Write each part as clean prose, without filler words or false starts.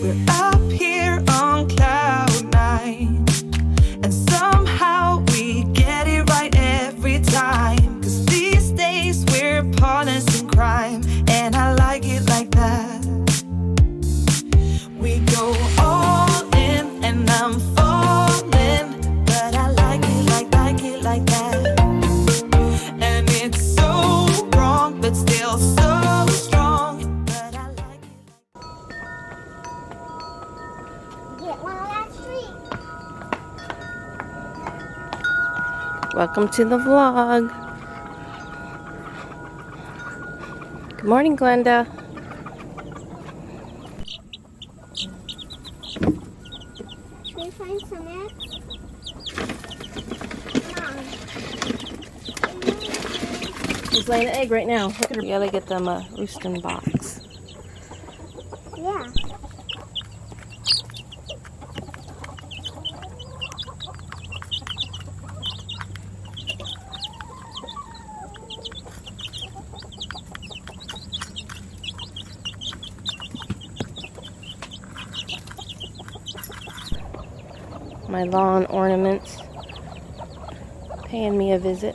We're up here on cloud nine, and somehow we get it right every time. 'Cause these days we're partners in crime, and I like it like that. We go all in, and I'm falling, but I like it like that. And it's so wrong, but still so strong. But I like it. Get one on that street. Welcome to the vlog. Good morning, Glenda. Should we find some eggs? Come on. She's laying an egg right now. Look at her. You gotta get them a roosting box. Yeah. My lawn ornaments paying me a visit.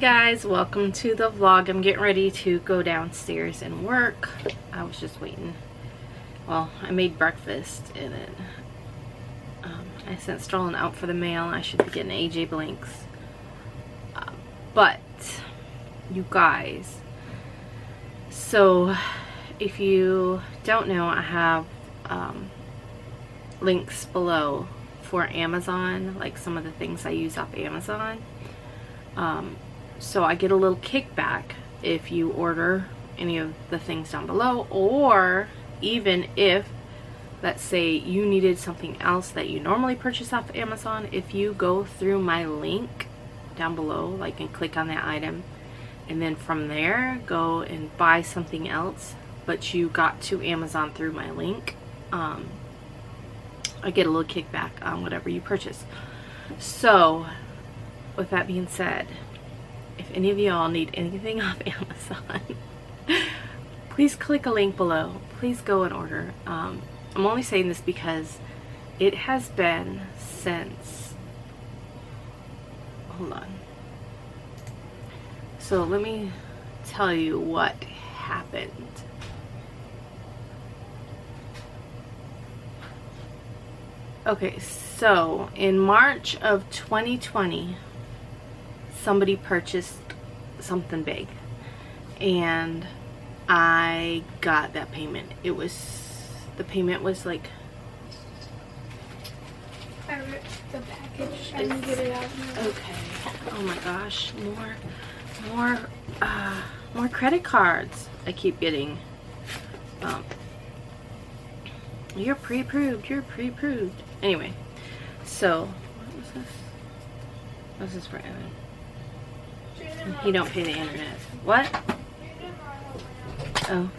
guys, welcome to the vlog. I'm getting ready to go downstairs and work. I was just waiting. Well, I made breakfast and then I sent Sterling out for the mail. I should be getting AJ Blinks. But you guys, so if you don't know, I have links below for Amazon, like some of the things I use off Amazon. So I get a little kickback if you order any of the things down below, or even if, let's say, you needed something else that you normally purchase off Amazon, if you go through my link down below, like, and click on that item, and then from there go and buy something else, but you got to Amazon through my link, I get a little kickback on whatever you purchase. So with that being said, if any of y'all need anything off Amazon, please click a link below. Please go and order. I'm only saying this because it has been since, hold on. So let me tell you what happened. Okay, so in March of 2020, somebody purchased something big, and I got that payment. It was, the payment was like, I ripped the package. I didn't get it out. okay, oh my gosh, more credit cards I keep getting. You're pre-approved, you're pre-approved. Anyway, so what was this? What's this for Evan? He don't pay the internet. What? Oh,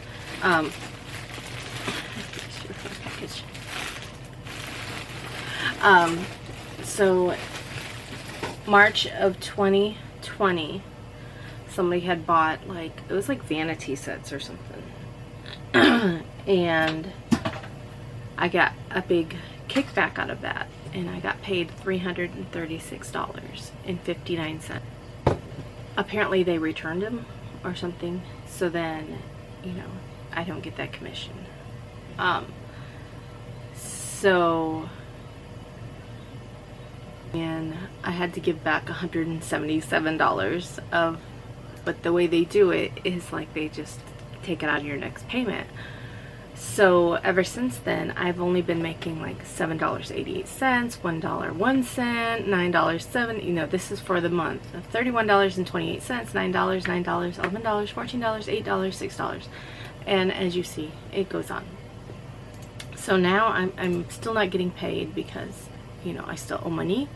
so March of 2020, somebody had bought, like, it was like vanity sets or something, and I got a big kickback out of that, and I got paid $336.59. Apparently they returned them or something, so then, you know, I don't get that commission. So, and I had to give back $177 of, but the way they do it is like they just take it out of your next payment. So ever since then, I've only been making like $7.88, $1.01, $9.07. You know, this is for the month of $31.28, $9, $9, $11, $14, $8, $6, and as you see, it goes on. So now I'm still not getting paid because, you know, I still owe money,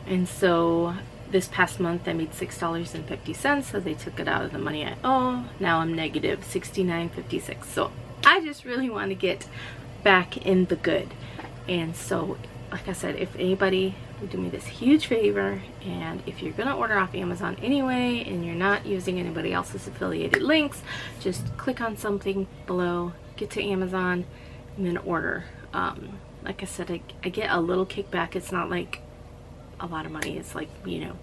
and so this past month I made $6.50, so they took it out of the money I owe. Now I'm negative $69.56. So I just really want to get back in the good. And so, like I said, if anybody would do me this huge favor, and if you're gonna order off Amazon anyway and you're not using anybody else's affiliated links, just click on something below, get to Amazon, and then order. Like I said, I get a little kickback. It's not like a lot of money. It's like, you know,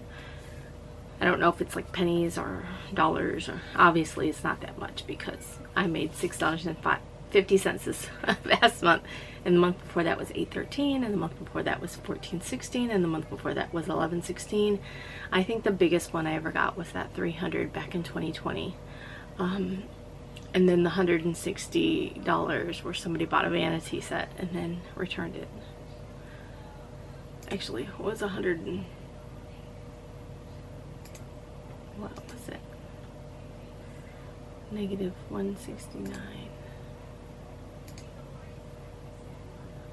I don't know if it's like pennies or dollars, or obviously it's not that much because I made $6.50 this past month, and the month before that was $8.13, and the month before that was $14.16, and the month before that was $11.16. I think the biggest one I ever got was that $300 back in 2020. And then the $160 where somebody bought a vanity set and then returned it. Actually, it was what was it? Negative 169.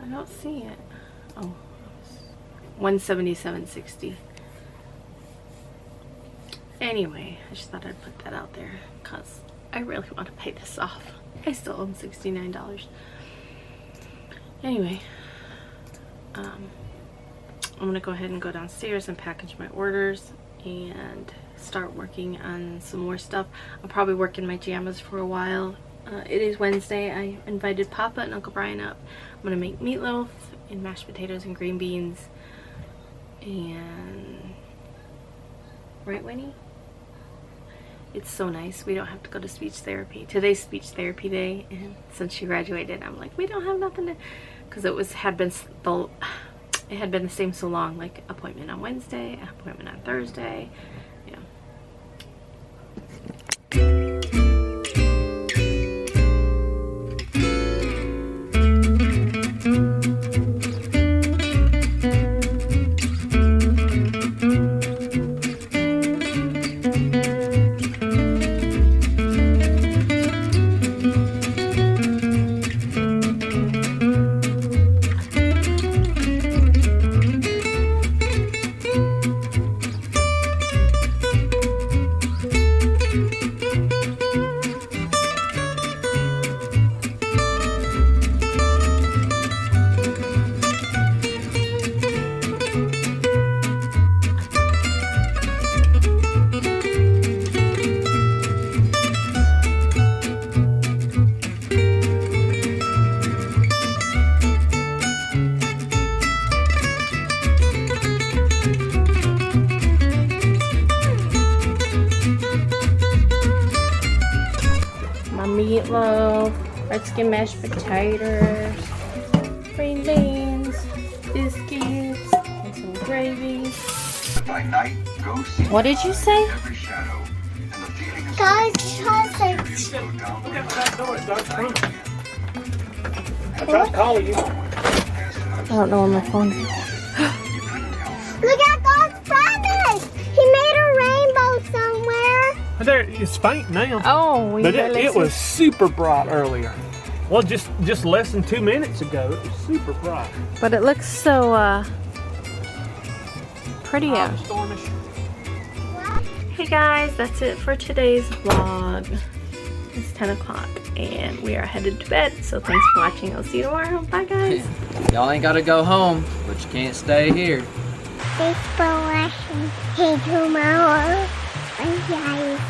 I don't see it. Oh, 177.60. Anyway, I just thought I'd put that out there because I really want to pay this off. I still owe $69. Anyway, I'm gonna go ahead and go downstairs and package my orders and start working on some more stuff. I'll probably work in my pajamas for a while. It is Wednesday. I invited Papa and Uncle Brian up. I'm gonna make meatloaf and mashed potatoes and green beans, and right, Winnie? It's so nice. We don't have to go to speech therapy. Today's speech therapy day, and since she graduated, I'm like, we don't have nothing to, because it had been the same so long. Like appointment on Wednesday, appointment on Thursday. Yeah. Meatloaf, Mexican mashed potatoes, green beans, biscuits, and some gravy. By night, go see What did you say? every shadow, and the feeling is Guys, you go down I tried to call you. I don't know where my phone is. look at God's promise. He made a rainbow somewhere. There, it's faint now. Oh, we But it was super bright earlier. Well, just less than 2 minutes ago, it was super bright. But it looks so pretty out. Stormish. Hey guys, that's it for today's vlog. It's 10 o'clock and we are headed to bed. So thanks for watching. I'll see you tomorrow. Bye guys. Y'all ain't gotta go home, but you can't stay here. Thanks for watching. Hey, tomorrow. Bye, guys.